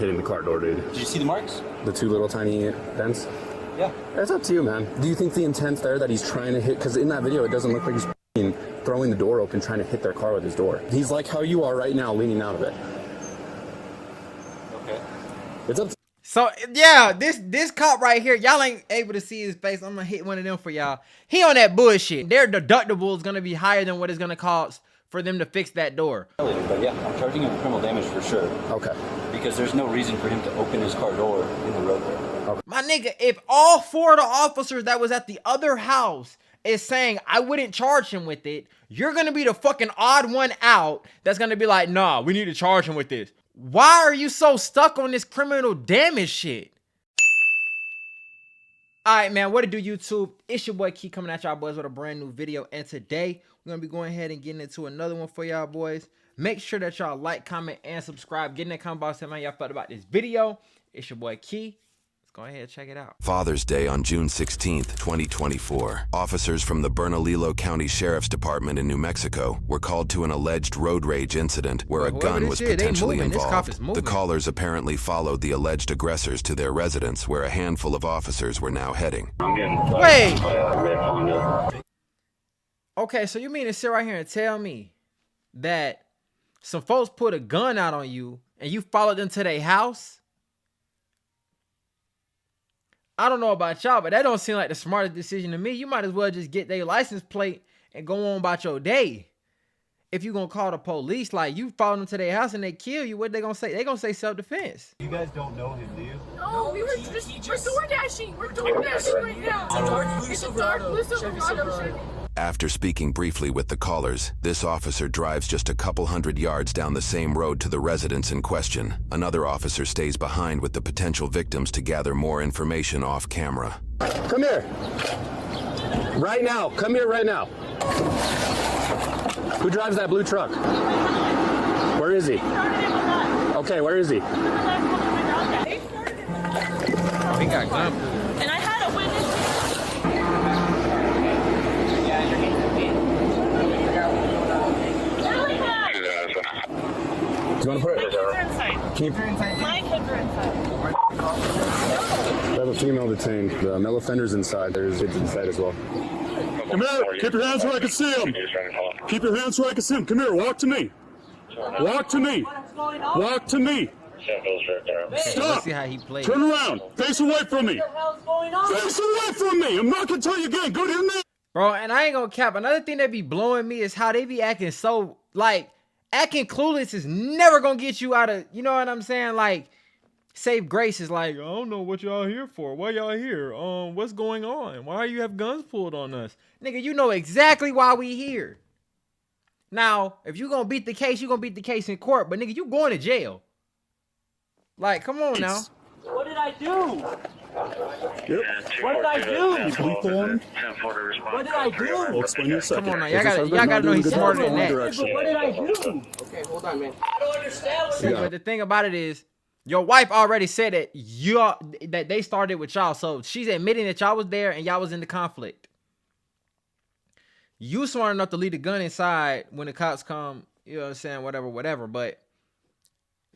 hitting the car door, dude. Did you see the marks? The two little tiny dents? Yeah. It's up to you, man. Do you think the intent's there that he's trying to hit? Because in that video, it doesn't look like he's throwing the door open, trying to hit their car with his door. He's like how you are right now, leaning out of it. Okay. It's up to So yeah, this cop right here, y'all ain't able to see his face. I'm gonna hit one of them for y'all. He on that bullshit. Their deductible is gonna be higher than what it's gonna cost for them to fix that door. But yeah, I'm charging him for criminal damage for sure. Okay. Because there's no reason for him to open his car door in the roadway. Okay. My nigga, if all 4 of the officers that was at the other house is saying I wouldn't charge him with it, you're gonna be the fucking odd one out that's gonna be like, nah, we need to charge him with this. Why are you so stuck on this criminal damage shit? Alright, man, what it do, YouTube? It's your boy Key coming at y'all boys with a brand new video. And today, we're gonna be going ahead and getting into another one for y'all boys. Make sure that y'all like, comment, and subscribe. Get in that comment box, tell me how y'all felt about this video. It's your boy Key. Let's go ahead and check it out. Father's Day on June 16th, 2024. Officers from the Bernalillo County Sheriff's Department in New Mexico were called to an alleged road rage incident where a gun was potentially involved. The callers apparently followed the alleged aggressors to their residence where a handful of officers were now heading. Wait! Okay, so you mean to sit right here and tell me that some folks put a gun out on you and you followed them to their house? I don't know about y'all, but that don't seem like the smartest decision to me. You might as well just get their license plate and go on about your day. If you gonna call the police, like you follow them to their house and they kill you, what they gonna say? They gonna say self-defense. You guys don't know him, do you? No, we're door dashing. We're door dashing right now. It's a dark blue Silverado. After speaking briefly with the callers, this officer drives just a couple hundred yards down the same road to the residence in question. Another officer stays behind with the potential victims to gather more information off camera. Come here. Right now. Come here right now. Who drives that blue truck? Where is he? Okay, where is he? We got gun. And I had a witness. Do you want to put it? Can you? My kids are inside. We have a female detained. The male offender's inside. There's kids inside as well. Come here. Keep your hands where I can see them. Keep your hands where I can see them. Come here. Walk to me. Walk to me. Walk to me. Stop. Let's see how he plays. Turn around. Face away from me. Face away from me. I'm not going to tell you again. Go in there. Bro, and I ain't gonna cap. Another thing that be blowing me is how they be acting so, like, acting clueless is never gonna get you out of, you know what I'm saying? Like, save grace is like, I don't know what y'all here for. Why y'all here? What's going on? Why you have guns pulled on us? Nigga, you know exactly why we here. Now, if you gonna beat the case, you gonna beat the case in court. But nigga, you going to jail. Like, come on now. What did I do? Yep. What did I do? Police on. What did I do? I'll explain in a second. Come on now, y'all gotta know he's smarter than that. But what did I do? Okay, hold on, man. I don't understand. See, but the thing about it is, your wife already said that that they started with y'all, so she's admitting that y'all was there and y'all was in the conflict. You smart enough to leave the gun inside when the cops come, you know what I'm saying, whatever, but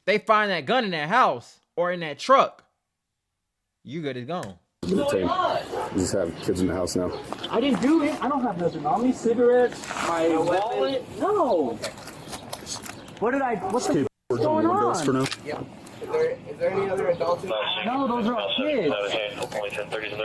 they find that gun in that house or in that truck, you good as gone. Detained. We just have kids in the house now. I didn't do it. I don't have nothing on me. Cigarettes, my wallet. No. What did I? What's going on? For now. Is there any other adults? No, those are all kids.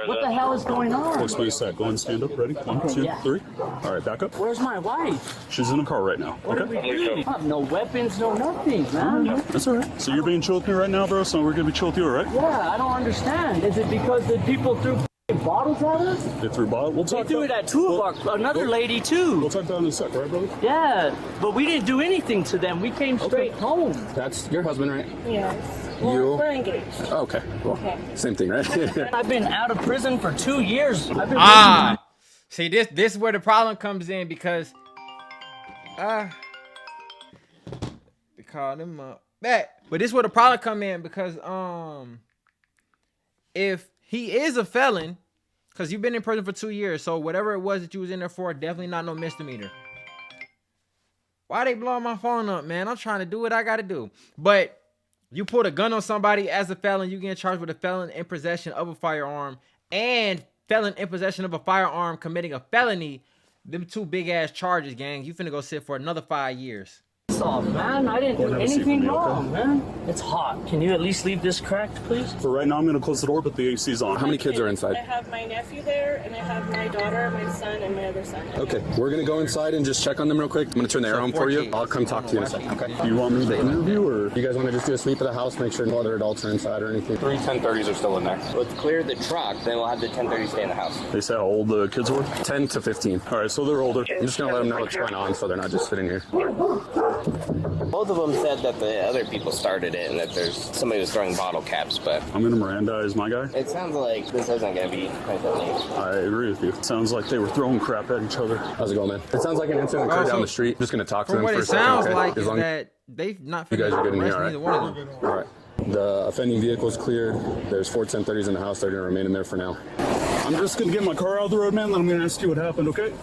What the hell is going on? I'll explain a sec. Go ahead and stand up. Ready? 1, 2, 3. All right, back up. Where's my wife? She's in the car right now. What Okay? are we doing? I have no weapons, no nothing, man. That's all right. So you're being chill with me right now, bro? So we're going to be chill with you, all right? Yeah, I don't understand. Is it because the people threw bottles at us? They threw bottles. We'll They talk threw it about at two of our, another lady too. We'll talk about it in a sec, right, brother? Yeah, but we didn't do anything to them. We came straight home. That's your husband, right? Yes. You? We're engaged. Okay. Well, same thing, right? I've been out of prison for 2 years. I've been See, this is where the problem comes in because they call them up back. But this is where the problem come in because if he is a felon, because you've been in prison for 2 years, so whatever it was that you was in there for, definitely not no misdemeanor. Why they blowing my phone up, man? I'm trying to do what I gotta do. But You pulled a gun on somebody as a felon, you get charged with a felon in possession of a firearm and felon in possession of a firearm committing a felony. Them two big ass charges, gang. You finna go sit for another 5 years. Off, man. I didn't do anything wrong, man. It's hot. Can you at least leave this cracked, please? For right now, I'm going to close the door, but the AC's on. How many kids are inside? I have my nephew there, and I have my daughter, my son, and my other son. Okay, we're gonna go inside and just check on them real quick. I'm gonna turn the air on for you. I'll come talk to you in a second. Okay. You want me to interview, or You guys want to just do a sweep of the house, make sure no other adults are inside or anything? 3 1030s are still in there. Let's clear the truck, then we'll have the 1030 stay in the house. they say how old the kids were? 10 to 15. All right, so they're older. I'm just gonna let them know what's going on so they're not just sitting here. Both of them said that the other people started it and that there's somebody was throwing bottle caps, but I'm going to Mirandize my guy. it sounds like this isn't going to be quite that neat. I agree with you. Sounds like they were throwing crap at each other. How's it going, man? It sounds like an incident occurred down the street. Just gonna talk to From them what for it a second. sounds okay? like As is long- that they've not You guys finished are good in here, arresting all right? either one of them. All right. The offending vehicle's cleared. There's 4 1030s in the house. They're gonna remain in there for now. I'm just going to get my car out of the road, man, then I'm going to ask you what happened, okay?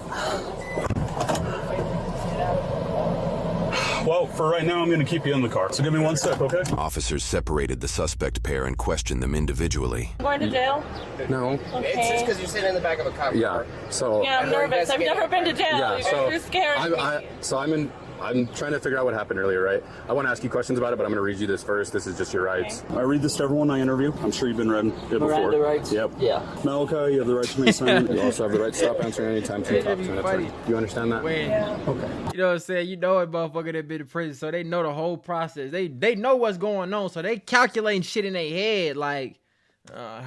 Well, for right now, I'm going to keep you in the car. So give me 1 sec, okay? Officers separated the suspect pair and questioned them individually. Going to jail? No. It's just Okay. because you're sitting in the back of a cop Yeah. car. So. Yeah, I'm nervous. I've never been to jail. Yeah. So. You're scaring me. I'm trying to figure out what happened earlier, right? I want to ask you questions about it, but I'm going to read you this first. This is just your rights. I read this to everyone I interview. I'm sure you've been read it before. Miranda rights? Yep. Yeah. Malachi, you have the right to remain silent. You also have the right to stop answering any time to talk to an attorney. Do you understand that? When, Okay. you know what I'm saying? You know a motherfucker that been in prison, so they know the whole process. They know what's going on, so they calculating shit in their head like, how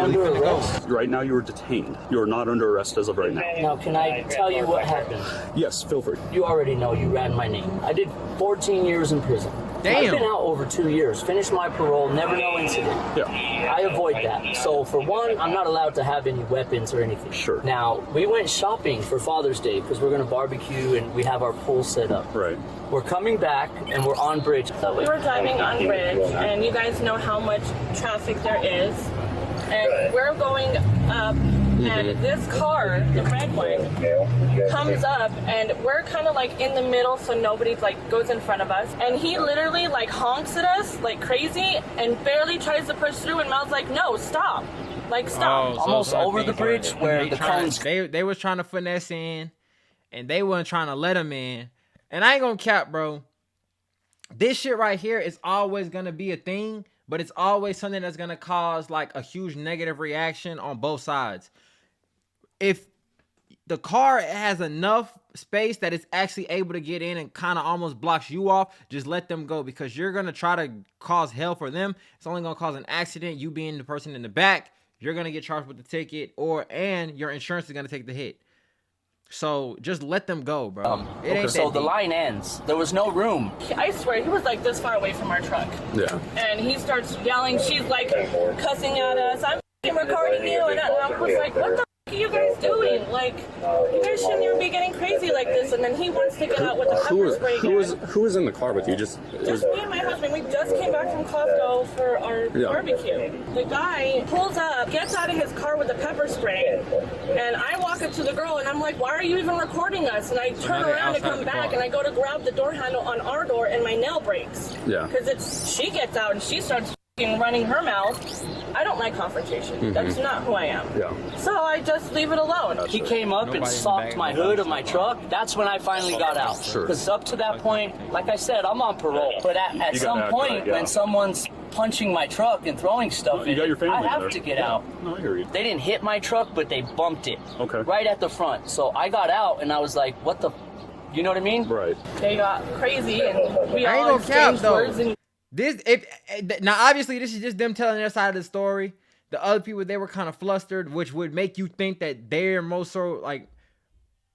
this really finna go. Right now, you are detained. You are not under arrest as of right now. Now, can I tell you what happened? Yes, feel free. You already know you ran my name. I did 14 years in prison. Damn. I've been out over 2 years, finished my parole, never no incident. Yeah. I avoid that. So for one, I'm not allowed to have any weapons or anything. Sure. Now, we went shopping for Father's Day because we're going to barbecue and we have our pool set up. Right. We're coming back and we're on bridge. So we were driving on Bridge, and you guys know how much traffic there is. And we're going up, and this car, the red one, comes up, and we're kind of like in the middle, so nobody like goes in front of us. And he literally like honks at us like crazy, and barely tries to push through. And Mel's like, "No, stop! Like stop!" Almost over the bridge where the cones. They was trying to finesse in, and they wasn't trying to let him in. And I ain't gonna cap, bro. This shit right here is always gonna be a thing, but it's always something that's gonna cause like a huge negative reaction on both sides. If the car has enough space that it's actually able to get in and kind of almost blocks you off, just let them go, because you're gonna try to cause hell for them. It's only gonna cause an accident. You being the person in the back, you're gonna get charged with the ticket, and your insurance is gonna take the hit. So just let them go, bro. It ain't So that the deep. line ends. There was no room. I swear, he was like this far away from our truck. Yeah. And he starts yelling. She's like cussing at us. I'm f***ing recording you. And I was like, what the f*** are you guys doing? Like, you guys shouldn't even be getting crazy like this. And then he wants to get out with the pepper spray gun. Who was in the car with you? Just Just me and my husband. We just came back from Costco for our barbecue. The guy pulls up, gets out of his car with a pepper spray, and I walk up to the girl and I'm like, "Why are you even recording us?" And I turn around and come back and I go to grab the door handle on our door and my nail breaks. Yeah. Because she gets out and she starts f***ing running her mouth. I don't like confrontation. That's not who I am. Yeah. So I just leave it alone. He came up and socked my hood of my truck. That's when I finally got out. Sure. Because up to that point, like I said, I'm on parole. But at some point, when someone's punching my truck and throwing stuff You got your family I have there. to get out. No, I hear you. They didn't hit my truck, but they bumped it. Okay. Right at the front. So I got out and I was like, what the... You know what I mean? Right. They got crazy and we I ain't all gonna cap, exchanged though. words and Now obviously this is just them telling their side of the story. The other people, they were kind of flustered, which would make you think that they're most so like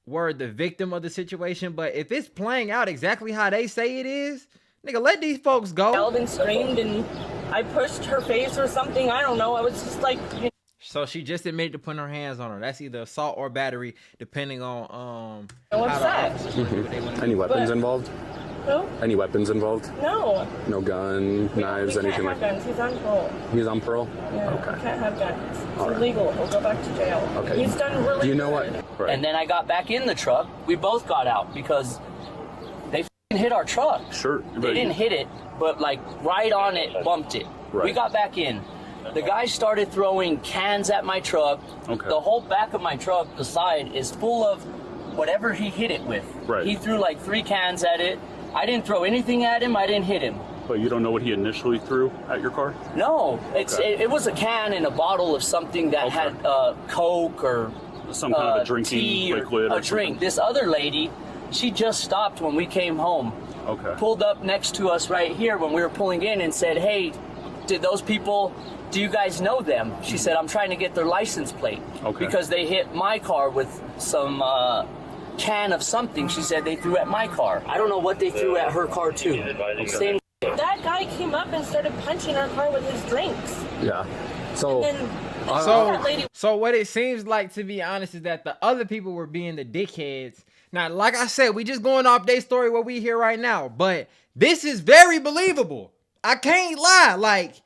were the victim of the situation. But if it's playing out exactly how they say it is, nigga, let these folks go. yelled and screamed and I pushed her face or something. I don't know. I was just like, So she just admitted to putting her hands on her. That's either assault or battery, depending on what's how the that? officers feel what they wanna Any do. weapons involved? Who? Any weapons involved? No. No gun, knives, we anything can't like have guns. He's on parole. He's on parole? Yeah, Okay. we can't have guns. It's All right. illegal. We'll go back to jail. Okay. He's done really Do you know good. what? Right. And then I got back in the truck. We both got out because they f***ing hit our truck. Sure. They didn't hit it. but like right on it, bumped it. Right. We got back in. The guy started throwing cans at my truck. Okay. The whole back of my truck, the side, is full of whatever he hit it with. Right. He threw like 3 cans at it. I didn't throw anything at him. I didn't hit him. But you don't know what he initially threw at your car? No, it was a can and a bottle of something that had Coke or some kind of a drinking tea liquid or or a drink. something. This other lady, she just stopped when we came home. Okay. Pulled up next to us right here when we were pulling in and said, "Hey, did those people? Do you guys know them?" She said, "I'm trying to get their license plate because they hit my car with some can of something." She said they threw at my car. I don't know what they threw at her car too. Same. That guy came up and started punching our car with his drinks. Yeah. So. So what it seems like, to be honest, is that the other people were being the dickheads. Now, like I said, we just going off their story, what we hear right now. But this is very believable. I can't lie. Like,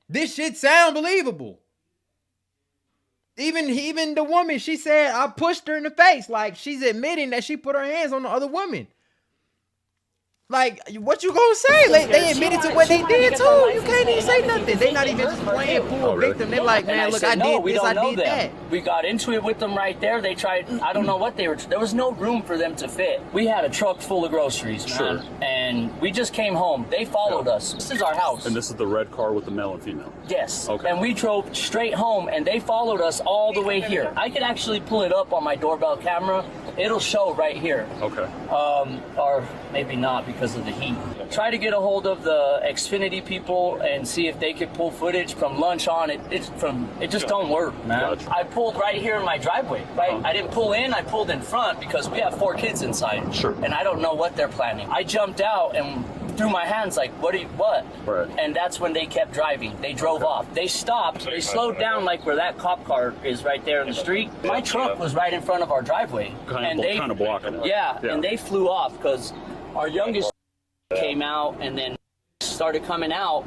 this shit sound believable. Even the woman, she said, I pushed her in the face. Like, she's admitting that she put her hands on the other woman. Like, what you gonna say? Like, they admitted to what they did too. You can't even say nothing. They not even just playing pool victim. They're like, man, look, I did this, I did that. We got into it with them right there. They tried, I don't know what they were, there was no room for them to fit. We had a truck full of groceries, man. And we just came home. They followed us. This is our house. And this is the red car with the male and female? Yes. Okay. And we drove straight home, and they followed us all the way here. I could actually pull it up on my doorbell camera. It'll show right here. Okay. Or maybe not because of the heat. Try to get a hold of the Xfinity people and see if they could pull footage from lunch on. It just don't work, man. Gotcha. I pulled right here in my driveway, right? I didn't pull in, I pulled in front because we have 4 kids inside. Sure. And I don't know what they're planning. I jumped out and threw my hands like, what? Right. And that's when they kept driving. They drove off. They stopped. They slowed down like where that cop car is right there in the street. My truck was right in front of our driveway. Kind of blocking it. Yeah, and they flew off because our youngest came out and then started coming out.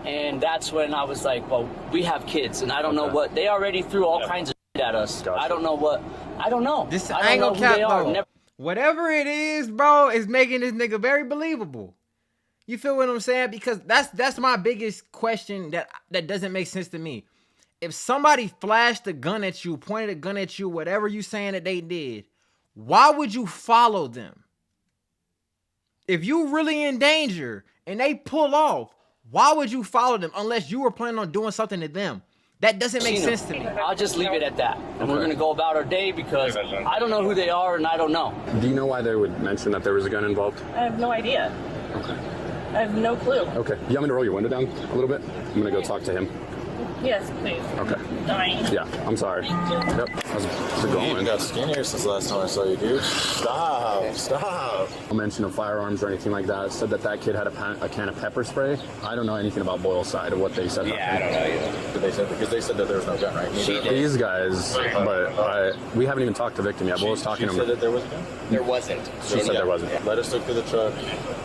And that's when I was like, well, we have kids. And I don't know what. They already threw all kinds of shit at us. Gotcha. I don't know what. I don't know. This I don't know who they are. Whatever it is, bro, is making this nigga very believable. You feel what I'm saying? Because that's my biggest question that doesn't make sense to me. If somebody flashed a gun at you, pointed a gun at you, whatever you saying that they did, why would you follow them? If you really in danger and they pull off, why would you follow them unless you were planning on doing something to them? That doesn't make sense to me. I'll just leave it at that. And we're going to go about our day because I don't know who they are and I don't know. Do you know why they would mention that there was a gun involved? I have no idea. Okay. I have no clue. Okay. You want me to roll your window down a little bit? I'm going to go talk to him. Yes, please. Okay. Dying. Yeah, I'm sorry. Yep. How's it going? You got skinnier since the last time I saw you, dude. Stop. No mention of firearms or anything like that. Said that kid had a can of pepper spray. I don't know anything about Boyle's side of what they said. Yeah, I don't know either. Because they said that there was no gun, right? These guys, but we haven't even talked to the victim yet. Boyle's talking to him. She said that there was a gun? There wasn't. She said there wasn't. Let us look through the truck,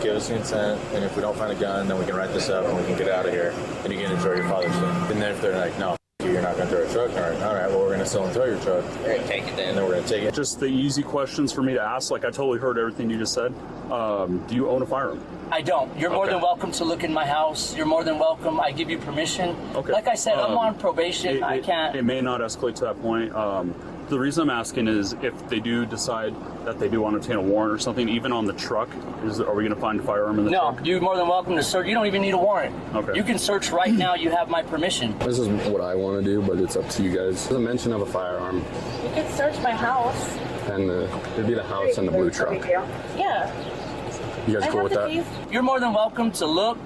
give us the intent, and if we don't find a gun, then we can write this up and we can get out of here, and you can enjoy your Father's Day. And then if they're like, no, you're not going to throw a truck, all right, well, we're going to still throw your truck. We're going to take it then. And then we're going to take it. Just the easy questions for me to ask. Like, I totally heard everything you just said. Do you own a firearm? I don't. You're more than welcome to look in my house. You're more than welcome. I give you permission. Okay. Like I said, I'm on probation. I can't. It may not escalate to that point. The reason I'm asking is if they do decide that they do want to obtain a warrant or something, even on the truck, are we going to find a firearm in the truck? No, you're more than welcome to search. You don't even need a warrant. Okay. You can search right now. You have my permission. This is what I want to do, but it's up to you guys. There's a mention of a firearm. You could search my house. And it'd be the house and the blue truck. Yeah. You guys cool with that? You're more than welcome to look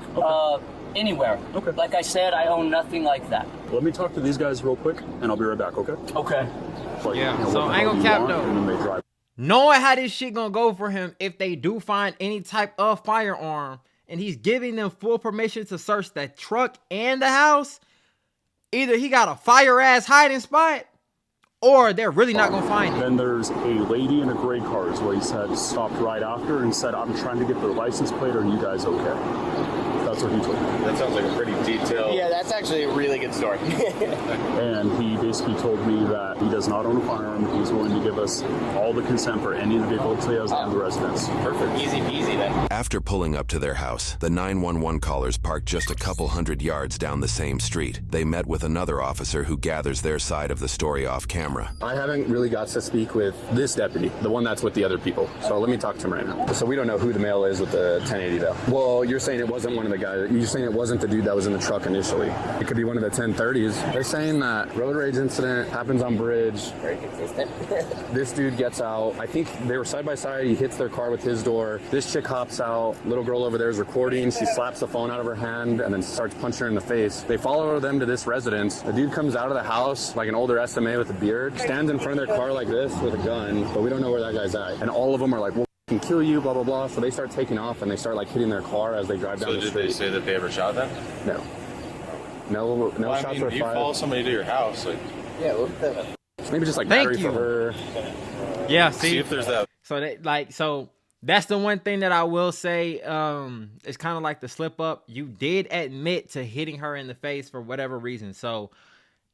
anywhere. Okay. Like I said, I own nothing like that. Let me talk to these guys real quick, and I'll be right back, okay? Okay. Like, Yeah, so what the I ain't hell gonna you cap want, though. and then they drive. Knowing how this shit gonna go for him if they do find any type of firearm and he's giving them full permission to search the truck and the house, either he got a fire ass hiding spot or they're really not gonna find it. Then there's a lady in a gray car is what he said, stopped right after and said, I'm trying to get their license plate, are you guys okay? That's what he told me. That sounds like a pretty detailed. Yeah, that's actually a really good story. And he basically told me that he does not own a firearm. He's willing to give us all the consent for any of the vehicles he has in the residence. Perfect. Easy peasy then. After pulling up to their house, the 911 callers parked just a couple hundred yards down the same street. They met with another officer who gathers their side of the story off camera. I haven't really got to speak with this deputy, the one that's with the other people. So let me talk to him right now. So we don't know who the male is with the 1080 though. Well, you're saying it wasn't one of the guys. You're saying it wasn't the dude that was in the truck initially. It could be one of the 1030s. They're saying that road rage incident happens on bridge. Very consistent. This dude gets out. I think they were side by side. He hits their car with his door. This chick hops out. Little girl over there is recording. She slaps the phone out of her hand and then starts punching her in the face. They follow them to this residence. The dude comes out of the house like an older SMA with a beard, stands in front of their car like this with a gun, but we don't know where that guy's at. And all of them are like, we'll kill you, blah, blah, blah. So they start taking off and they start like hitting their car as they drive down the street. So did they say that they ever shot them? No. No Well, shots I mean, were you fired. follow somebody to your house, like, Yeah, what the... Maybe just like Thank battery you. for her. Yeah, see if there's that. So so that's the one thing that I will say. It's kind of like the slip up. You did admit to hitting her in the face for whatever reason. So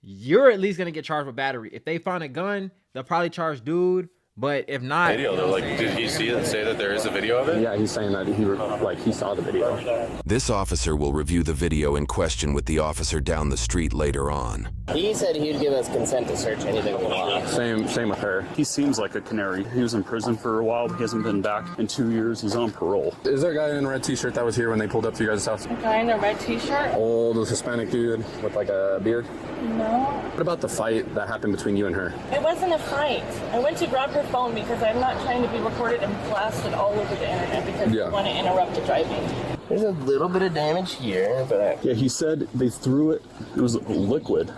you're at least gonna get charged with battery. If they find a gun, they'll probably charge dude. But if not, Video though, like, did he see it? Say that there is a video of it? Yeah, he's saying that he saw the video. This officer will review the video in question with the officer down the street later on. He said he'd give us consent to search anything we want. Same with her. He seems like a canary. He was in prison for a while. He hasn't been back in 2 years. He's on parole. Is there a guy in a red t-shirt that was here when they pulled up to you guys' house? A guy in a red t-shirt? Old Hispanic dude with like a beard? No. What about the fight that happened between you and her? It wasn't a fight. I went to grab her phone because I'm not trying to be recorded and blasted all over the internet because you want to interrupt the driving. There's a little bit of damage here, but... Yeah, he said they threw it. It was liquid.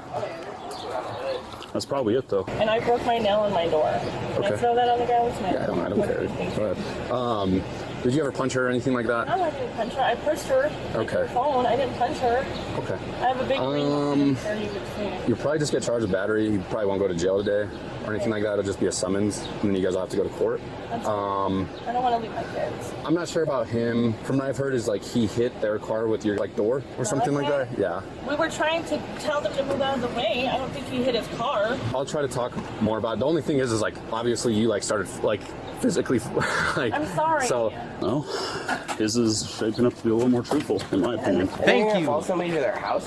That's probably it, though. And I broke my nail in my door. Can I throw that on the ground? Yeah, I don't care. Go ahead. Did you ever punch her or anything like that? No, I didn't punch her. I pushed her. Okay. With the phone. I didn't punch her. Okay. I have a big ring. There you would see. You'll probably just get charged with battery. You probably won't go to jail today or anything like that. It'll just be a summons, and then you guys will have to go to court. I don't want to leave my kids. I'm not sure about him. From what I've heard is like he hit their car with your like door or something like that. Yeah. We were trying to tell them to move out of the way. I don't think he hit his car. I'll try to talk more about it. The only thing is like obviously you like started like physically like. I'm sorry. So No, his is shaping up to be a little more truthful, in my opinion. Thank you. Follow somebody to their house?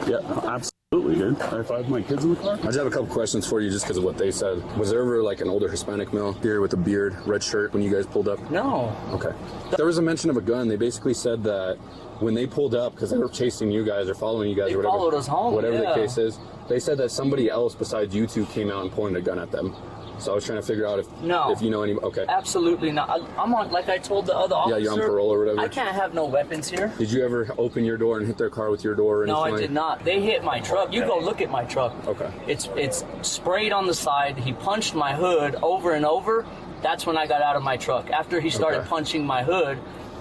Yeah, absolutely, dude. If I have my kids in the car, I just have a couple questions for you just because of what they said. Was there ever like an older Hispanic male here with a beard, red shirt when you guys pulled up? No. Okay. There was a mention of a gun. They basically said that when they pulled up, because they were chasing you guys or following you guys They or whatever. followed us home, Whatever yeah. the case is. They said that somebody else besides you two came out and pointed a gun at them. So I was trying to figure out if you know any. Okay. Absolutely not. I'm on, like I told the other officer. Yeah, you're on parole or whatever. I can't have no weapons here. Did you ever open your door and hit their car with your door or anything? No, I like? did not. They hit my truck. You go look at my truck. Okay. It's sprayed on the side. He punched my hood over and over. That's when I got out of my truck. After he started punching my hood,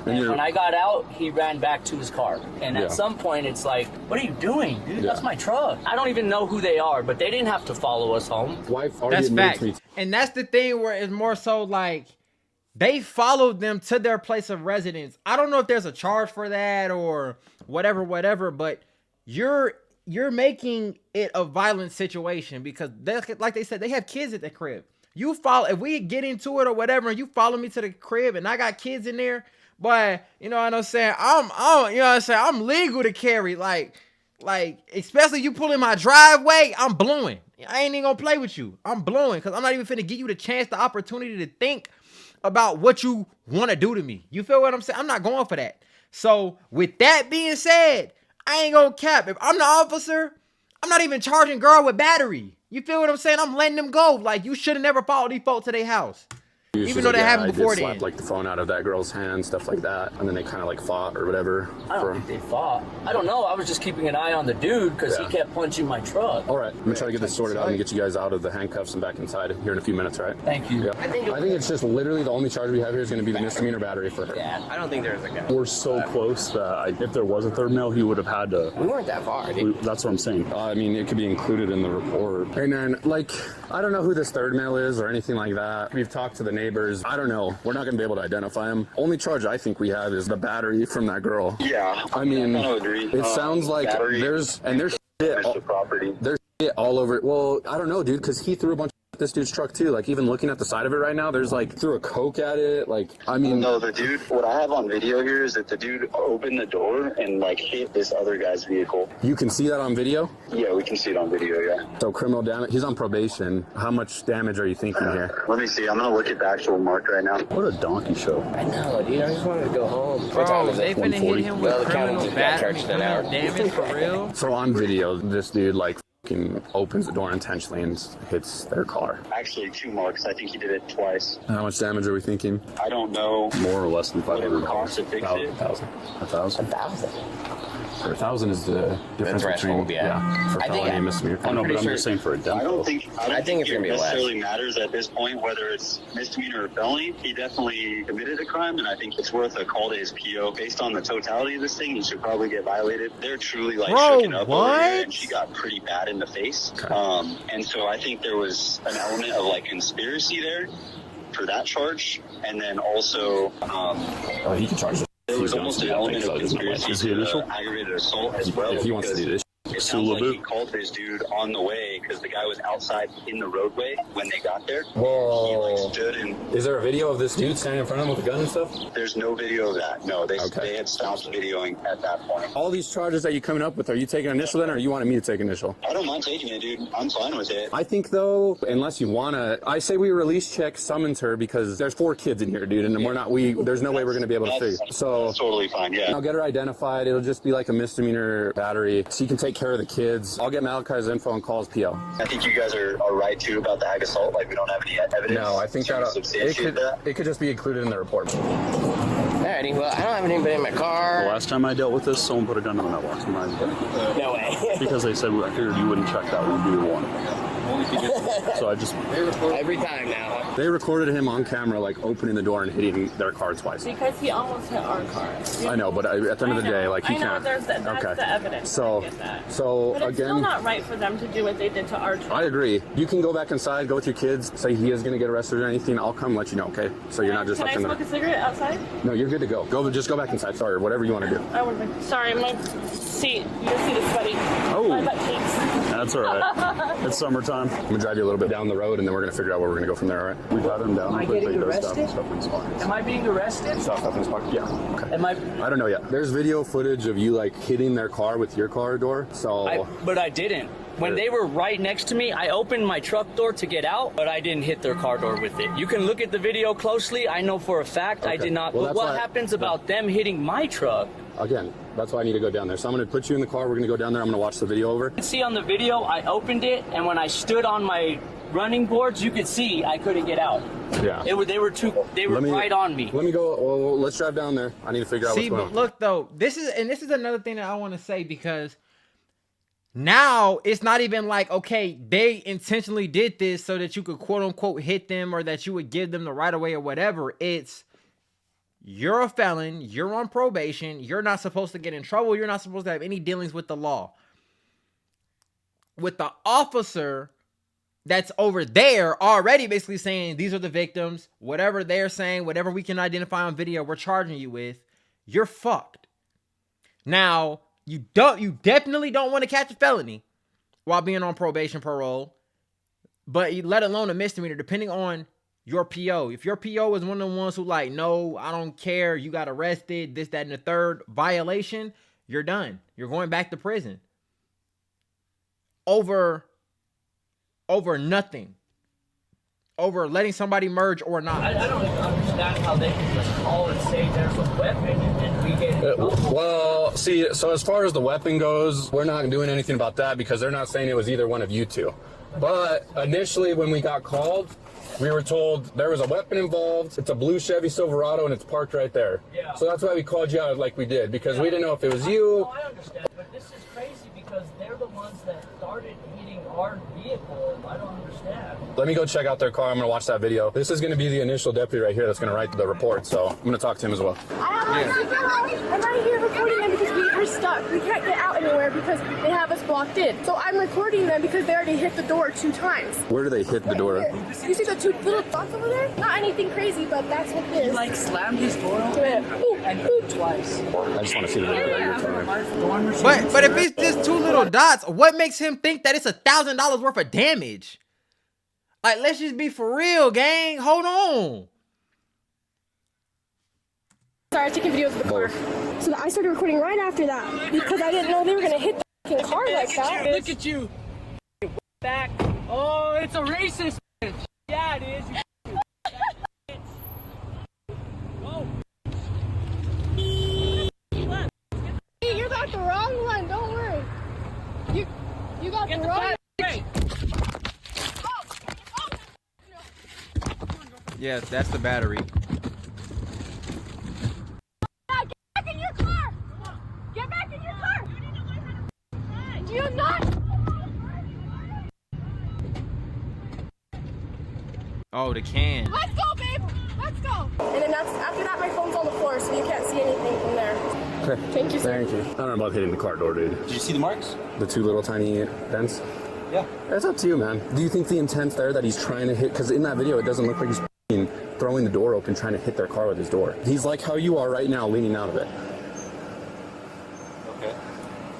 and when I got out, he ran back to his car. And at some point, it's like, what are you doing, dude? That's my truck. I don't even know who they are, but they didn't have to follow us home. That's fact. And that's the thing where it's more so like they followed them to their place of residence. I don't know if there's a charge for that or whatever, but you're making it a violent situation because like they said, they have kids at the crib. You follow, if we get into it or whatever, and you follow me to the crib and I got kids in there, but you know what I'm saying? I'm legal to carry. Like, especially you pull in my driveway, I'm blowing. I ain't even gonna play with you. I'm blowing because I'm not even finna give you the chance, the opportunity to think about what you want to do to me. You feel what I'm saying? I'm not going for that. So with that being said, I ain't gonna cap. If I'm the officer, I'm not even charging girl with battery. You feel what I'm saying? I'm letting them go. Like, you should have never followed these folks to their house. Even though that happened before then. I did slap like the phone out of that girl's hand, stuff like that, and then they kind of like fought or whatever. I don't think they fought. I don't know. I was just keeping an eye on the dude because he kept punching my truck. All right, I'm gonna try to get this sorted out and get you guys out of the handcuffs and back inside here in a few minutes, right? Thank you. Yeah. I think it's just literally the only charge we have here is going to be the misdemeanor battery for her. Yeah, I don't think there's a gun. we're so close that if there was a third male, he would have had to. We weren't that far, dude. That's what I'm saying. I mean, it could be included in the report. And then, like, I don't know who this third male is or anything like that. We've talked to the neighbor. neighbors. I don't know. We're not going to be able to identify him. Only charge I think we have is the battery from that girl. Yeah. I mean, I agree. it sounds like there's shit all over. Well, I don't know, dude, because he threw a bunch at this dude's truck too. Like, even looking at the side of it right now, there's like threw a Coke at it. Like, I mean, no, the dude, what I have on video here is that the dude opened the door and like hit this other guy's vehicle. You can see that on video? Yeah, we can see it on video, yeah. So criminal damage, he's on probation. How much damage are you thinking here? Let me see, I'm gonna look at the actual mark right now. What a donkey show. I know, dude. I just wanted to go home. Bro, they finna hit him with Well, the county criminal just got charged an hour. damage for real. So on video, this dude like fucking opens the door intentionally and hits their car. Actually, 2 marks. I think he did it twice. How much damage are we thinking? I don't know. More or less than Whatever $500. cost to fix it. 1,000. 1,000. For 1,000 is the difference threshold, between yeah. for I think felony and misdemeanor. Oh, no, but pretty I'm sure- just saying for a demo. I don't think it's gonna be it less. necessarily matters at this point whether it's misdemeanor or felony. He definitely committed a crime, and I think it's worth a call to his PO. Based on the totality of this thing, he should probably get violated. They're truly like Bro, shooken up over here, and what? she got pretty bad in the face. Okay. And so I think there was an element of like conspiracy there for that charge, and then also He can charge there was almost an element of conspiracy Is he initial? to aggravated assault as well. if he wants to do because this. it sounds like he called this dude on the way because the guy was outside in the roadway when they got there. Whoa. He like stood and Is there a video of this dude standing in front of him with a gun and stuff? there's no video of that. No, they Okay. had stopped videoing at that point. All these charges that you coming up with, are you taking initial then, or you wanted me to take initial? I don't mind taking it, dude. I'm fine with it. I think though, unless you wanna, I say we release check summons her because there's 4 kids in here, dude, and there's no way we're gonna be able to figure. So That's totally fine, yeah. I'll get her identified. It'll just be like a misdemeanor battery. She can take care of the kids. I'll get Malachi's info and call his PO. I think you guys are right too about the ag assault. Like we don't have any evidence. No, I think to that substantiate that. it could just be included in the report. Alrighty, well, I don't have anybody in my The car. last time I dealt with this, someone put a gun in the mailbox. No way. Because they said, I figured you wouldn't check that, we'd be the one. So I just... Every time now. They recorded him on camera like opening the door and hitting their car twice. Because he almost hit our car. I know, but at the end of the day, like he I know, can't. that's the evidence. So, I get that. so But it's still again, not right for them to do what they did to our truck. I agree. You can go back inside, go with your kids, say he is going to get arrested or anything. I'll come let you know, okay? So you're not just Can I left in smoke there. a cigarette outside? No, you're good to go. Just go back inside. Sorry, whatever you want to do. I would have. Sorry, my seat. Your seat is sweaty. Oh. My butt cheeks. That's all right. It's summertime. I'm gonna drive you a little bit down the road, and then we're gonna figure out where we're gonna go from there. All right? We got him down. Am I but getting they does arrested? stuff in his pockets. Am I being arrested? Stuff in his pocket. Yeah. Okay. Am I? I don't know yet. There's video footage of you like hitting their car with your car door. So But I didn't. When they were right next to me, I opened my truck door to get out, but I didn't hit their car door with it. You can look at the video closely. I know for a fact I Okay. did not. Well, But that's what why- happens about them hitting my truck? again, that's why I need to go down there. So I'm gonna put you in the car. We're gonna go down there. I'm gonna watch the video over. You can see on the video, I opened it, and when I stood on my running boards, you could see I couldn't get out. Yeah. They were right on me. Let me go. Well, let's drive down there. I need to figure out See, what's going but on. look though, this is another thing that I want to say, because now it's not even like, okay, they intentionally did this so that you could quote unquote hit them or that you would give them the right of way or whatever. It's, you're a felon, you're on probation, you're not supposed to get in trouble, you're not supposed to have any dealings with the law. With the officer that's over there already basically saying these are the victims, whatever they're saying, whatever we can identify on video, we're charging you with, you're fucked. Now, you definitely don't want to catch a felony while being on probation, parole, but let alone a misdemeanor, depending on your PO. If your PO is one of the ones who like, no, I don't care, you got arrested, this, that, and the third violation, you're done. You're going back to prison. Over nothing. Over letting somebody merge or not. I don't understand how they can just call and say there's a weapon and we get in trouble. Well, see, so as far as the weapon goes, we're not doing anything about that because they're not saying it was either one of you two. But initially when we got called, we were told there was a weapon involved. It's a blue Chevy Silverado and it's parked right there. Yeah. So that's why we called you out like we did, because we didn't know if it was you. No, I understand, but this is crazy because they're the ones that started hitting our vehicle. I don't understand. Let me go check out their car. I'm going to watch that video. This is going to be the initial deputy right here that's going to write the report. So I'm going to talk to him as well. I'm right here recording them because we're stuck. We can't get out anywhere because they have us blocked in. So I'm recording them because they already hit the door 2 times. Where do they hit the door? You see the 2 little dots over there? Not anything crazy, but that's what it is. He like slammed his door open and twice. I just want to see the video that you're telling me. But if it's just 2 little dots, what makes him think that it's $1,000 worth of damage? Like, let's just be for real, gang. Hold on. Started taking videos of the car. So I started recording right after that because I didn't know they were gonna hit the car like that. Look at you. Back. Oh, it's a racist. Yeah, it is. Hey, you got the wrong one. Don't worry. You got the wrong one. Yes, that's the battery. Get back in your car! Get back in your car! Do you not? Oh, the can. Let's go, babe! Let's go! And then after that, my phone's on the floor, so you can't see anything from there. Okay. Thank you, sir. Thank you. I don't know about hitting the car door, dude. Did you see the marks? The 2 little tiny dents? Yeah. That's up to you, man. Do you think the intent's there that he's trying to hit? Because in that video, it doesn't look like he's throwing the door open, trying to hit their car with his door. He's like how you are right now, leaning out of it. Okay.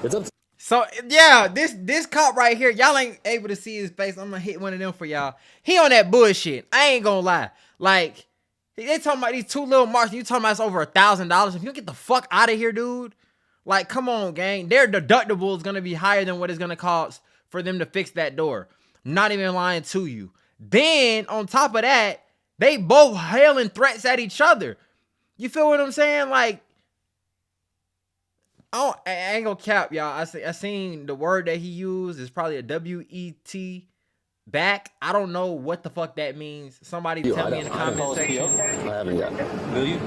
It's up to So, yeah, this cop right here, y'all ain't able to see his face. I'm gonna hit one of them for y'all. He on that bullshit. I ain't gonna lie. Like, they talking about these 2 little marks, and you talking about it's over $1,000. If you don't get the fuck out of here, dude. Like, come on, gang. Their deductible is gonna be higher than what it's gonna cost for them to fix that door. Not even lying to you. Then, on top of that, they both hailing threats at each other. You feel what I'm saying? Like, I ain't gonna cap, y'all. I seen the word that he used is probably a W-E-T back. I don't know what the fuck that means. Somebody tell me in the comment section. I haven't yet. Will you?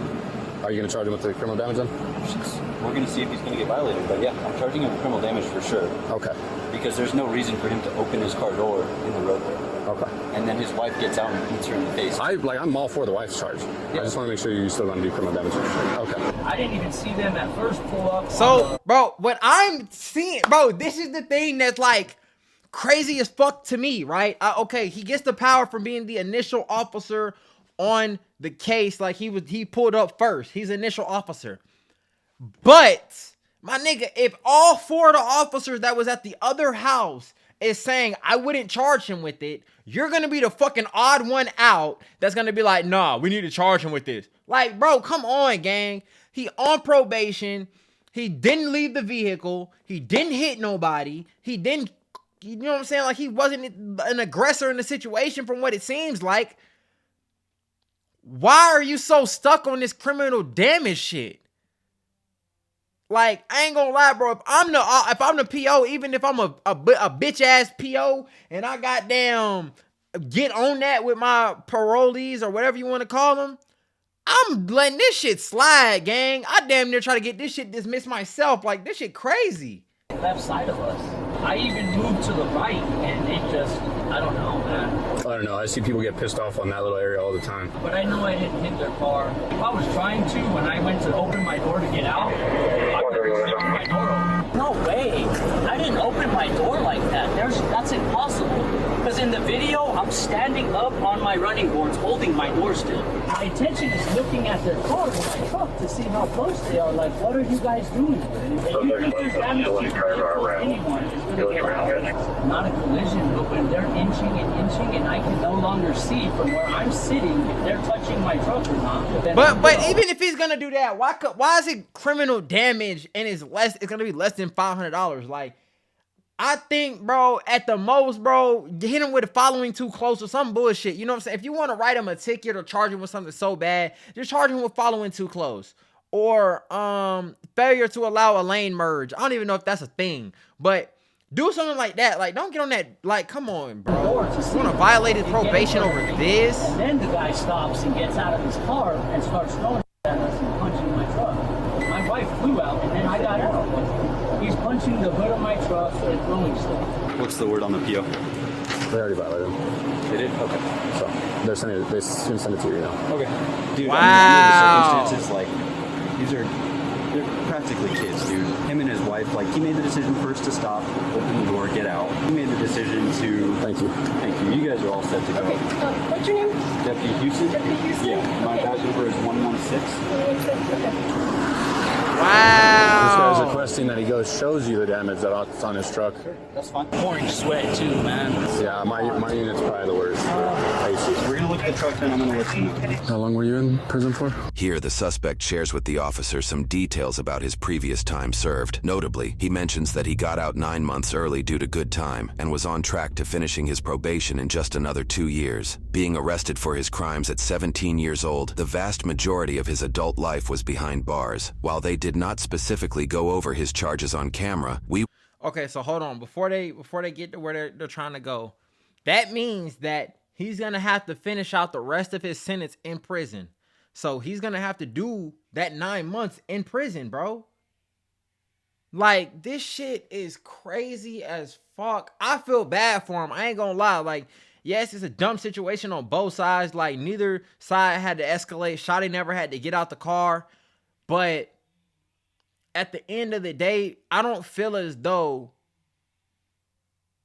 Are you gonna charge him with the criminal damage then? We're gonna see if he's gonna get violated, but yeah, I'm charging him with criminal damage for sure. Okay. Because there's no reason for him to open his car door in the roadway. Okay. And then his wife gets out and beats her in the face. I'm all for the wife's charge. Yeah. I just want to make sure you're still gonna do criminal damage. Okay. I didn't even see them at first pull up. So, bro, what I'm seeing, bro, this is the thing that's like crazy as fuck to me, right? Okay, he gets the power from being the initial officer on the case. Like he pulled up first. He's initial officer. But my nigga, if all 4 of the officers that was at the other house is saying I wouldn't charge him with it, you're gonna be the fucking odd one out that's gonna be like, nah, we need to charge him with this. Like, bro, come on, gang. He on probation. He didn't leave the vehicle. He didn't hit nobody. He didn't, you know what I'm saying? Like, he wasn't an aggressor in the situation from what it seems like. Why are you so stuck on this criminal damage shit? Like, I ain't gonna lie, bro. If I'm the PO, even if I'm a bitch ass PO, and I goddamn get on that with my parolees or whatever you want to call them, I'm letting this shit slide, gang. I damn near try to get this shit dismissed myself. Like, this shit crazy. Left side of us. I even moved to the right, and it just, I don't know, man. I don't know. I see people get pissed off on that little area all the time. But I know I didn't hit their car. I was trying to when I went to open my door to get out. I couldn't open my door open. No way. I didn't open my door like that. That's impossible. Because in the video, I'm standing up on my running boards holding my door still. My intention is looking at their car with my truck to see how close they are. Like, what are you guys doing? If you think there's damage to anyone, is going to get out. Not a collision, but when they're inching and I can no longer see from where I'm sitting if they're touching my truck or not. But even if he's gonna do that, why is it criminal damage and it's gonna be less than $500? Like, I think, bro, at the most, bro, hit him with the following too close or some bullshit. You know what I'm saying? If you want to write him a ticket or charge him with something so bad, just charge him with following too close. Or failure to allow a lane merge. I don't even know if that's a thing. But do something like that. Like, don't get on that. Like, come on, bro. You want to violate his probation over this? And then the guy stops and gets out of his car and starts throwing at us and punching my truck. My wife flew out, and then I got out. He's punching the hood of my truck and throwing stuff. What's the word on the PO? They already violated him. They did? Okay. So they're sending it to you now. Okay. Dude, wow. I mean, the circumstances, like, these are they're practically kids, dude. Him and his wife, like, he made the decision first to stop, open the door, get out. He made the decision to... Thank you. Thank you. You guys are all set to go. Okay. What's your name? Deputy Houston? Deputy Houston? Yeah. My badge number is 116. Okay. Wow. This guy's requesting that he shows you the damage that's on his truck. That's fine. Pouring sweat too, man. Yeah, my unit's probably the worst. We're going to look at the truck and I'm going to let you know. How long were you in prison for? Here, the suspect shares with the officer some details about his previous time served. Notably, he mentions that he got out 9 months early due to good time and was on track to finishing his probation in just another 2 years. Being arrested for his crimes at 17 years old, the vast majority of his adult life was behind bars. While they did not specifically go over his charges on camera, Okay, so hold on. Before they get to where they're trying to go, that means that he's going to have to finish out the rest of his sentence in prison. So he's going to have to do that 9 months in prison, bro. Like, this shit is crazy as fuck. I feel bad for him. I ain't going to lie. Like, yes, it's a dumb situation on both sides. Like, neither side had to escalate. Shotty never had to get out the car. But at the end of the day, I don't feel as though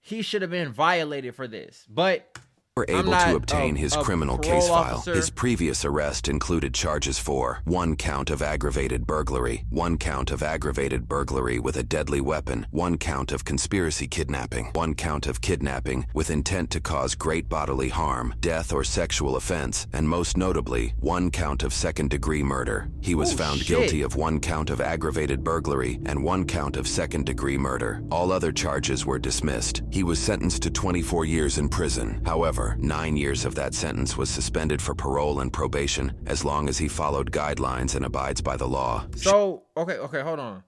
he should have been violated for this. But were able to obtain his criminal case file. His previous arrest included charges for 1 count of aggravated burglary, 1 count of aggravated burglary with a deadly weapon, 1 count of conspiracy kidnapping, 1 count of kidnapping with intent to cause great bodily harm, death or sexual offense, and most notably, 1 count of second-degree murder. He was found guilty of 1 count of aggravated burglary and 1 count of second-degree murder. All other charges were dismissed. He was sentenced to 24 years in prison. However, 9 years of that sentence was suspended for parole and probation as long as he followed guidelines and abides by the law. So, okay, hold on.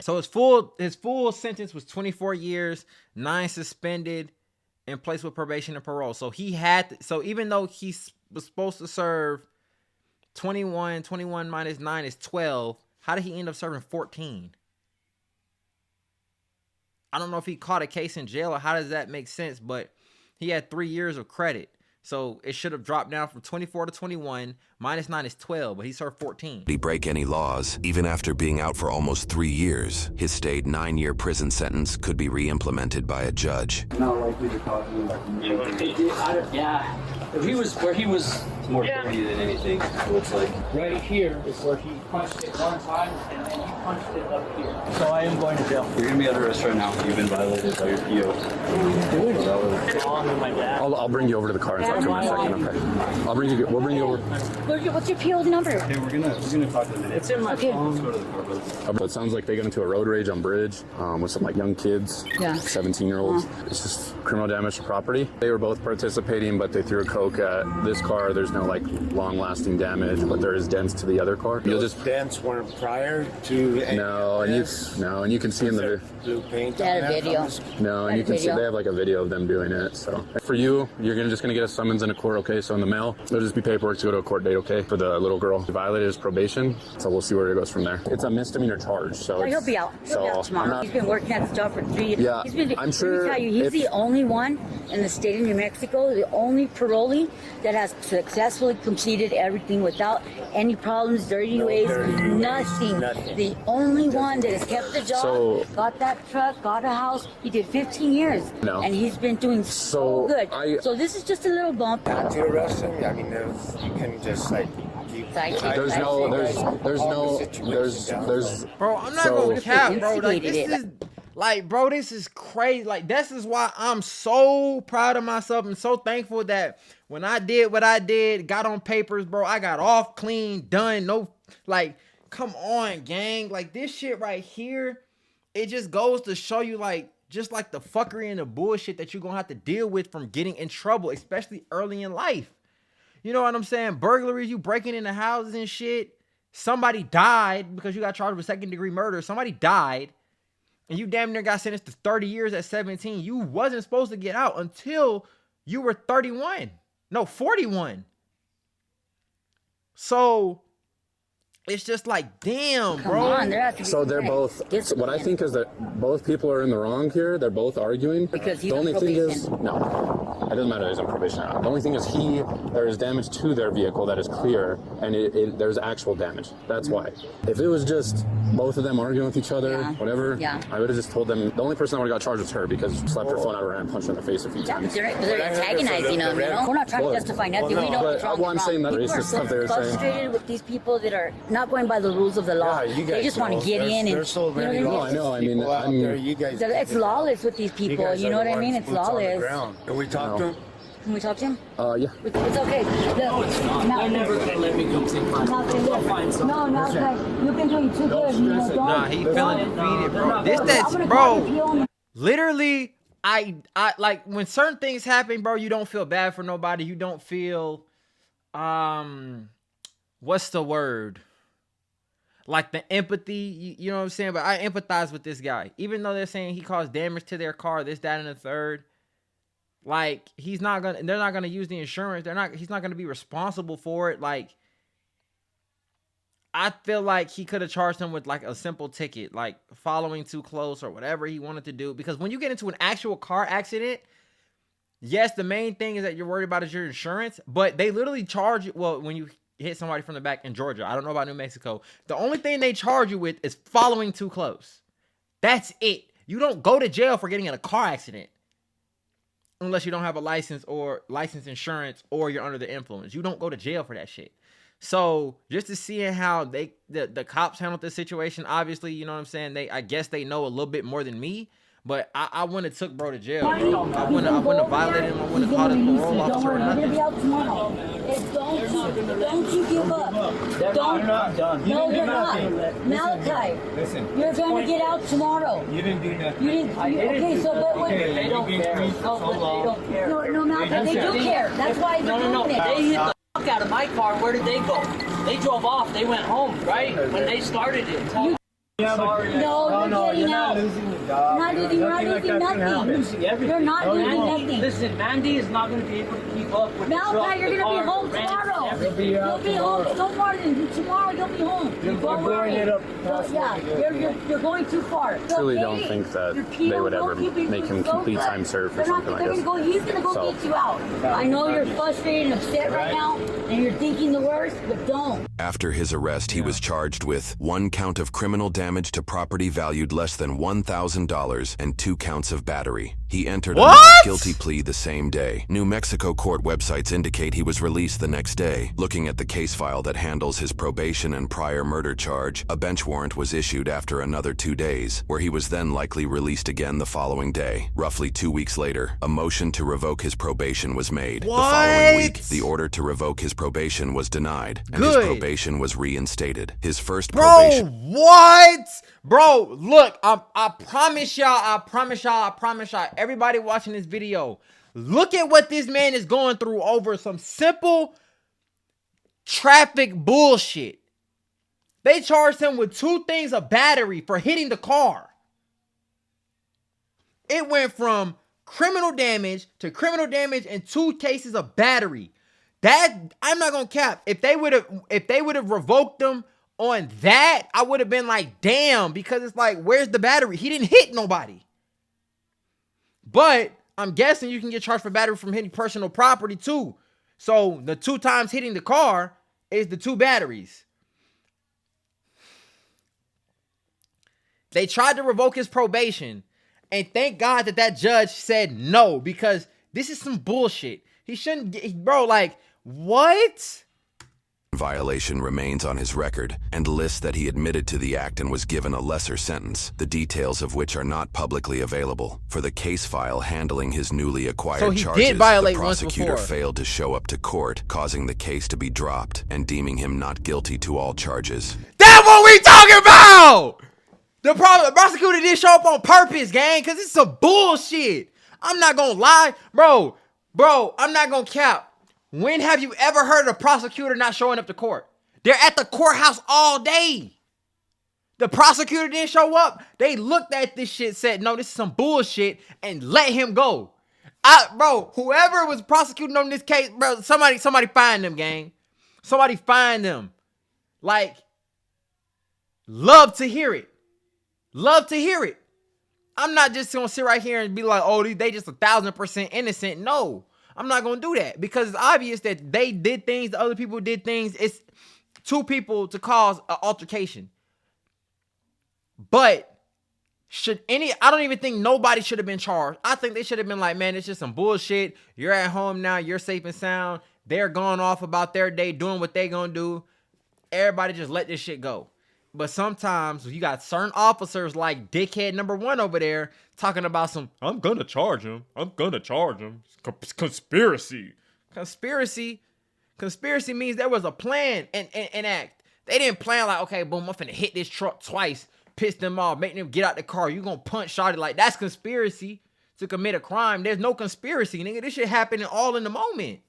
So his full sentence was 24 years, 9 suspended, and placed with probation and parole. So so even though he was supposed to serve 21 minus 9 is 12, how did he end up serving 14? I don't know if he caught a case in jail or how does that make sense, but he had 3 years of credit. So it should have dropped down from 24 to 21. Minus 9 is 12, but he served 14. Did he break any laws? Even after being out for almost 3 years, his stayed 9-year prison sentence could be re-implemented by a judge. Not likely to cause me like... Yeah. He was where he was more dirty than anything. So it's like... right here is where he punched it one time and then he punched it up here. So I am going to jail. You're going to be under arrest right now. You've been violated by your PO. I'll bring you over to the car and talk to him in a second, okay? We'll bring you over. What's your PO number? Okay, we're gonna talk in a minute. It's in my phone. Let's go to the car, brother. It sounds like they got into a road rage on Bridge with some like young kids, 17-year-olds. It's just criminal damage to property. They were both participating, but they threw a coke at this car. There's no like long-lasting damage, but there is dents to the other car. You'll just dents weren't prior to. No, and you can see in the blue paint. That video. No, and you can see they have like a video of them doing it. So for you, you're just gonna get a summons in a court, okay? So in the mail, there'll just be paperwork to go to a court date, okay? For the little girl who violated his probation. So we'll see where it goes from there. It's a misdemeanor charge, so he'll be out. He'll be out tomorrow. He's been working at the job for 3 years. Yeah, I'm sure. Let me tell you, he's the only one in the state of New Mexico, the only parolee that has successfully completed everything without any problems, dirty ways, nothing. The only one that has kept the job, got that truck, got a house. He did 15 years, and he's been doing so good. So this is just a little bump. Not to arrest him. I mean, you can just like. There's bro, I'm not gonna cap, bro. Like this is crazy. Like this is why I'm so proud of myself and so thankful that when I did what I did, got on papers, bro, I got off clean, done. No, like, come on, gang. Like this shit right here, it just goes to show you like just like the fuckery and the bullshit that you're gonna have to deal with from getting in trouble, especially early in life. You know what I'm saying? Burglaries, you breaking into houses and shit. Somebody died because you got charged with second-degree murder. Somebody died, and you damn near got sentenced to 30 years at 17. You wasn't supposed to get out until you were 31. No, 41. So it's just like, damn, bro. So they're both. So what I think is that both people are in the wrong here. They're both arguing. Because the only thing is, no. It doesn't matter he's on probation or not. The only thing is there is damage to their vehicle that is clear, and there's actual damage. That's why. If it was just both of them arguing with each other, whatever, I would have just told them. The only person that would have got charged was her because she slapped her phone out of her hand and punched her in the face a few times. They're antagonizing them, you know? We're not trying to justify nothing. We know what's wrong. Well, I'm saying that People are so frustrated with these people that are not going by the rules of the law. They just want to get in and, so ready. you know what I mean, it's lawless with these people, you know what I mean? It's lawless. Can we talk to him? Can we talk to him? Yeah. It's okay. No, it's not. They're never going to let me go take my I'll find something. No, okay. You've been doing too good. Nah, he feeling defeated, bro. That's bro. Literally, I like when certain things happen, bro, you don't feel bad for nobody. You don't feel, what's the word? Like the empathy, you know what I'm saying? But I empathize with this guy. Even though they're saying he caused damage to their car, this, that, and the third. Like, they're not gonna use the insurance. He's not gonna be responsible for it. Like, I feel like he could have charged him with like a simple ticket, like following too close or whatever he wanted to do. Because when you get into an actual car accident, yes, the main thing is that you're worried about is your insurance, but they literally charge you. Well, when you hit somebody from the back in Georgia, I don't know about New Mexico, the only thing they charge you with is following too close. That's it. You don't go to jail for getting in a car accident unless you don't have a license or license insurance or you're under the influence. You don't go to jail for that shit. So just to see how the cops handled this situation, obviously, you know what I'm saying? I guess they know a little bit more than me, but I wouldn't have took bro to jail, bro. I wouldn't have violated him. I wouldn't have called his parole officer or nothing. Don't you give up. They're not done. No, you're not. Malachi, Listen. you're going to get out tomorrow. You didn't do nothing. You didn't. Okay, so what? They don't care. They don't care. No, Malachi, they do care. That's why they're doing it. They hit the fuck out of my car. Where did they go? They drove off. They went home, right? When they started it. Sorry. No, you're not losing the dog. You're not losing nothing. You're not losing nothing. Listen, Mandy is not going to be able to keep up with Malachi, you're going to be home tomorrow. You'll be home. No more than tomorrow. You'll be home. Don't worry. You're going too far. I really don't think that they would ever make him complete time served for something like this. He's going to go get you out. I know you're frustrated and upset right now, and you're thinking the worst, but don't. After his arrest, he was charged with 1 count of criminal damage to property valued less than $1,000 and 2 counts of battery. He entered a not guilty plea the same day. New Mexico court websites indicate he was released the next day. Looking at the case file that handles his probation and prior murder charge, a bench warrant was issued after another 2 days, where he was then likely released again the following day. Roughly 2 weeks later, a motion to revoke his probation was made. The following week, the order to revoke his probation was denied, and his probation was reinstated. His first probation... What? Bro, look, I promise y'all, everybody watching this video, look at what this man is going through over some simple traffic bullshit. They charged him with 2 things of battery for hitting the car. It went from criminal damage to criminal damage and 2 cases of battery. That, I'm not gonna cap. If they would have revoked them on that, I would have been like, damn, because it's like, where's the battery? He didn't hit nobody. But I'm guessing you can get charged for battery from hitting personal property too. So the 2 times hitting the car is the 2 batteries. They tried to revoke his probation, and thank God that judge said no, because this is some bullshit. He shouldn't get, bro, like, what? Violation remains on his record and lists that he admitted to the act and was given a lesser sentence, the details of which are not publicly available. For the case file handling his newly acquired charges, the prosecutor failed to show up to court, causing the case to be dropped and deeming him not guilty to all charges. That's what we talking about! The prosecutor didn't show up on purpose, gang, because it's some bullshit. I'm not gonna lie, bro, I'm not gonna cap. When have you ever heard of a prosecutor not showing up to court? They're at the courthouse all day. The prosecutor didn't show up. They looked at this shit, said, no, this is some bullshit, and let him go. Bro, whoever was prosecuting on this case, bro, somebody find them, gang. Somebody find them. Like, love to hear it. Love to hear it. I'm not just gonna sit right here and be like, oh, they just 1,000% innocent. No. I'm not gonna do that because it's obvious that they did things, the other people did things. It's two people to cause an altercation. But I don't even think nobody should have been charged. I think they should have been like, man, it's just some bullshit. You're at home now. You're safe and sound. They're going off about their day, doing what they gonna do. Everybody just let this shit go. But sometimes you got certain officers like dickhead number 1 over there talking about some, I'm gonna charge him. I'm gonna charge him. Conspiracy. Conspiracy means there was a plan and act. They didn't plan like, okay, boom, I'm finna hit this truck twice, piss them off, make them get out the car. You gonna punch shot it. Like, that's conspiracy to commit a crime. There's no conspiracy, nigga. This shit happening all in the moment.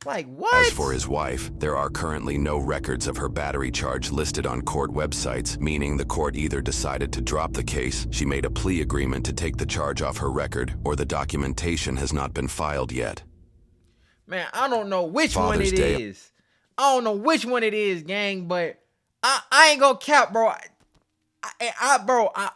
Like, what? As for his wife, there are currently no records of her battery charge listed on court websites, meaning the court either decided to drop the case, she made a plea agreement to take the charge off her record, or the documentation has not been filed yet. Man, I don't know which one it is. I don't know which one it is, gang, but I ain't gonna cap, bro.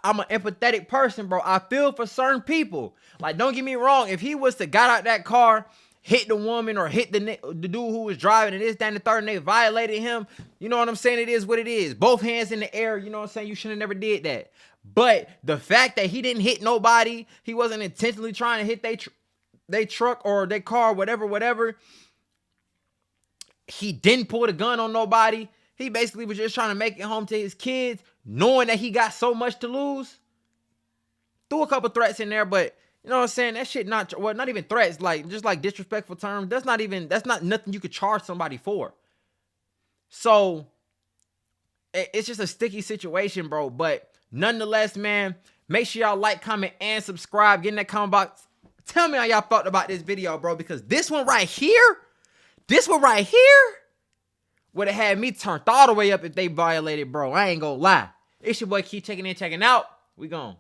I'm an empathetic person, bro. I feel for certain people. Like, don't get me wrong. If he was to got out that car, hit the woman or hit the dude who was driving and this, that, and the third, and they violated him, you know what I'm saying? It is what it is. Both hands in the air, you know what I'm saying? You should have never did that. But the fact that he didn't hit nobody, he wasn't intentionally trying to hit they truck or their car, whatever. He didn't pull the gun on nobody. He basically was just trying to make it home to his kids, knowing that he got so much to lose. Threw a couple threats in there, but you know what I'm saying? That shit not even threats, like just like disrespectful terms. That's not nothing you could charge somebody for. So it's just a sticky situation, bro. But nonetheless, man, make sure y'all like, comment, and subscribe. Get in that comment box. Tell me how y'all felt about this video, bro, because this one right here would have had me turned all the way up if they violated, bro. I ain't gonna lie. It's your boy Key checking in, checking out. We gone.